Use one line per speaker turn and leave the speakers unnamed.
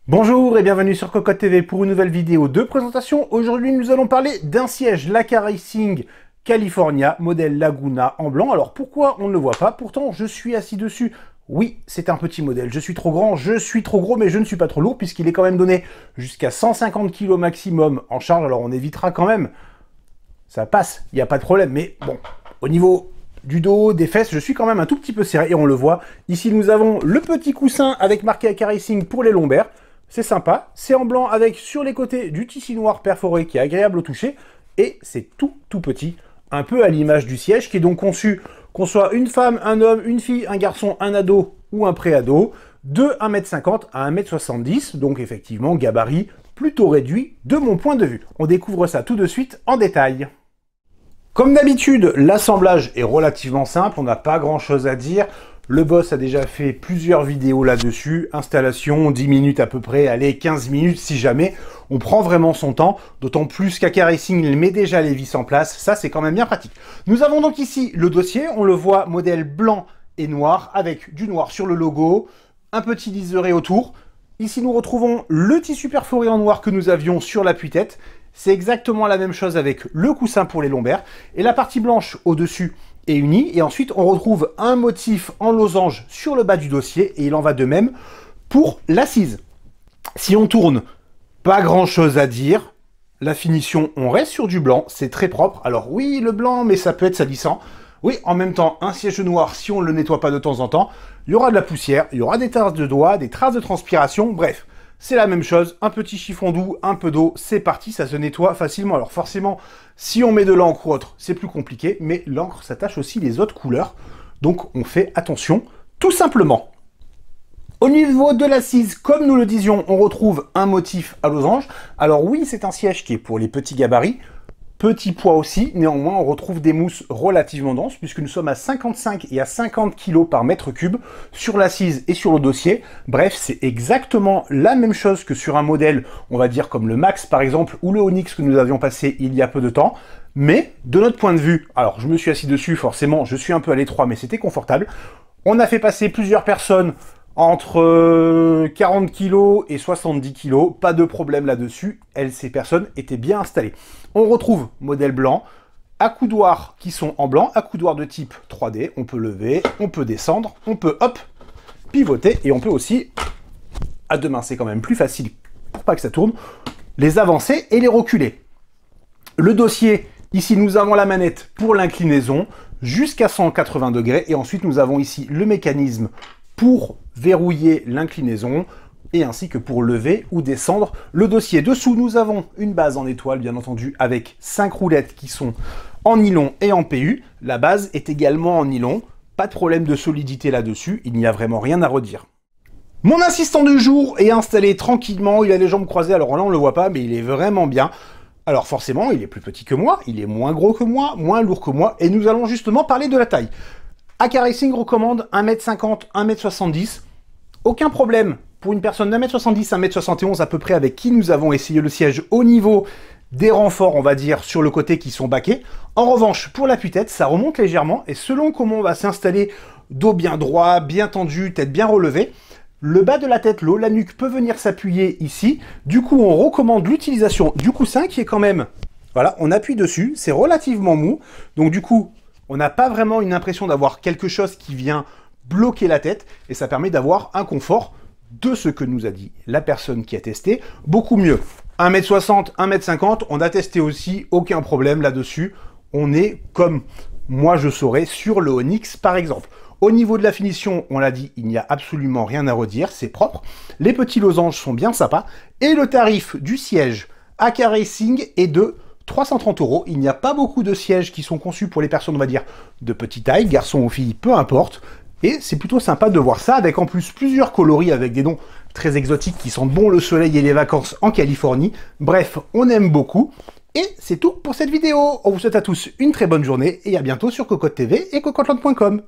Bonjour et bienvenue sur Cocotte TV pour une nouvelle vidéo de présentation. Aujourd'hui, nous allons parler d'un siège Laka Racing California, modèle Laguna en blanc. Alors pourquoi on ne le voit pas? Pourtant, je suis assis dessus. Oui, c'est un petit modèle. Je suis trop grand, je suis trop gros, mais je ne suis pas trop lourd puisqu'il est quand même donné jusqu'à 150 kg maximum en charge. Alors on évitera quand même. Ça passe, il n'y a pas de problème. Mais bon, au niveau du dos, des fesses, je suis quand même un tout petit peu serré et on le voit. Ici, nous avons le petit coussin avec marqué Laka Racing pour les lombaires. C'est sympa, c'est en blanc avec sur les côtés du tissu noir perforé qui est agréable au toucher et c'est tout petit, un peu à l'image du siège qui est donc conçu qu'on soit une femme, un homme, une fille, un garçon, un ado ou un pré-ado de 1,50 m à 1,70 m, donc effectivement gabarit plutôt réduit de mon point de vue. On découvre ça tout de suite en détail. Comme d'habitude, l'assemblage est relativement simple, on n'a pas grand chose à dire. Le boss a déjà fait plusieurs vidéos là-dessus, installation, 10 minutes à peu près, allez, 15 minutes si jamais. On prend vraiment son temps, d'autant plus qu'Laka Racing il met déjà les vis en place, ça c'est quand même bien pratique. Nous avons donc ici le dossier, on le voit modèle blanc et noir, avec du noir sur le logo, un petit liseré autour. Ici nous retrouvons le tissu perforé en noir que nous avions sur l'appui-tête. C'est exactement la même chose avec le coussin pour les lombaires, et la partie blanche au-dessus est unie, et ensuite on retrouve un motif en losange sur le bas du dossier, et il en va de même pour l'assise. Si on tourne, pas grand chose à dire, la finition, on reste sur du blanc, c'est très propre. Alors oui, le blanc, mais ça peut être salissant. Oui, en même temps, un siège noir, si on ne le nettoie pas de temps en temps, il y aura de la poussière, il y aura des traces de doigts, des traces de transpiration, bref. C'est la même chose, un petit chiffon doux, un peu d'eau, c'est parti, ça se nettoie facilement. Alors forcément, si on met de l'encre ou autre, c'est plus compliqué, mais l'encre s'attache aussi les autres couleurs, donc on fait attention, tout simplement. Au niveau de l'assise, comme nous le disions, on retrouve un motif à losange. Alors oui, c'est un siège qui est pour les petits gabarits, petit poids aussi, néanmoins on retrouve des mousses relativement denses puisque nous sommes à 55 et à 50 kg par mètre cube sur l'assise et sur le dossier. Bref, c'est exactement la même chose que sur un modèle, on va dire comme le Max par exemple, ou le Onyx que nous avions passé il y a peu de temps. Mais de notre point de vue, alors je me suis assis dessus, forcément je suis un peu à l'étroit mais c'était confortable. On a fait passer plusieurs personnes entre 40 kg et 70 kg, pas de problème là-dessus, ces personnes étaient bien installées. On retrouve modèle blanc, accoudoirs qui sont en blanc, accoudoirs de type 3D, on peut lever, on peut descendre, on peut hop, pivoter, et on peut aussi, à deux mains c'est quand même plus facile pour pas que ça tourne, les avancer et les reculer. Le dossier, ici nous avons la manette pour l'inclinaison, jusqu'à 180 degrés, et ensuite nous avons ici le mécanisme pour verrouiller l'inclinaison et ainsi que pour lever ou descendre le dossier. Dessous, nous avons une base en étoile, bien entendu, avec 5 roulettes qui sont en nylon et en PU. La base est également en nylon. Pas de problème de solidité là-dessus, il n'y a vraiment rien à redire. Mon assistant du jour est installé tranquillement, il a les jambes croisées, alors là on ne le voit pas, mais il est vraiment bien. Alors forcément, il est plus petit que moi, il est moins gros que moi, moins lourd que moi, et nous allons justement parler de la taille. Laka Racing recommande 1,50 m, 1,70 m. Aucun problème pour une personne d'1,70 m, 1,71 m à peu près avec qui nous avons essayé le siège au niveau des renforts, on va dire, sur le côté qui sont baqués. En revanche, pour l'appui-tête, ça remonte légèrement et selon comment on va s'installer, dos bien droit, bien tendu, tête bien relevée, le bas de la tête, la nuque peut venir s'appuyer ici. Du coup, on recommande l'utilisation du coussin qui est quand même... Voilà, on appuie dessus, c'est relativement mou. Donc du coup, on n'a pas vraiment une impression d'avoir quelque chose qui vient bloquer la tête et ça permet d'avoir un confort de ce que nous a dit la personne qui a testé, beaucoup mieux. 1,60 m, 1,50 m, on a testé aussi, aucun problème là-dessus. On est comme moi je saurais sur le Onyx par exemple. Au niveau de la finition, on l'a dit, il n'y a absolument rien à redire, c'est propre. Les petits losanges sont bien sympas et le tarif du siège Laka Racing est de 330 €. Il n'y a pas beaucoup de sièges qui sont conçus pour les personnes, on va dire, de petite taille, garçons ou filles, peu importe. Et c'est plutôt sympa de voir ça, avec en plus plusieurs coloris avec des noms très exotiques qui sentent bon le soleil et les vacances en Californie. Bref, on aime beaucoup. Et c'est tout pour cette vidéo. On vous souhaite à tous une très bonne journée et à bientôt sur Cocotte TV et cocotteland.com.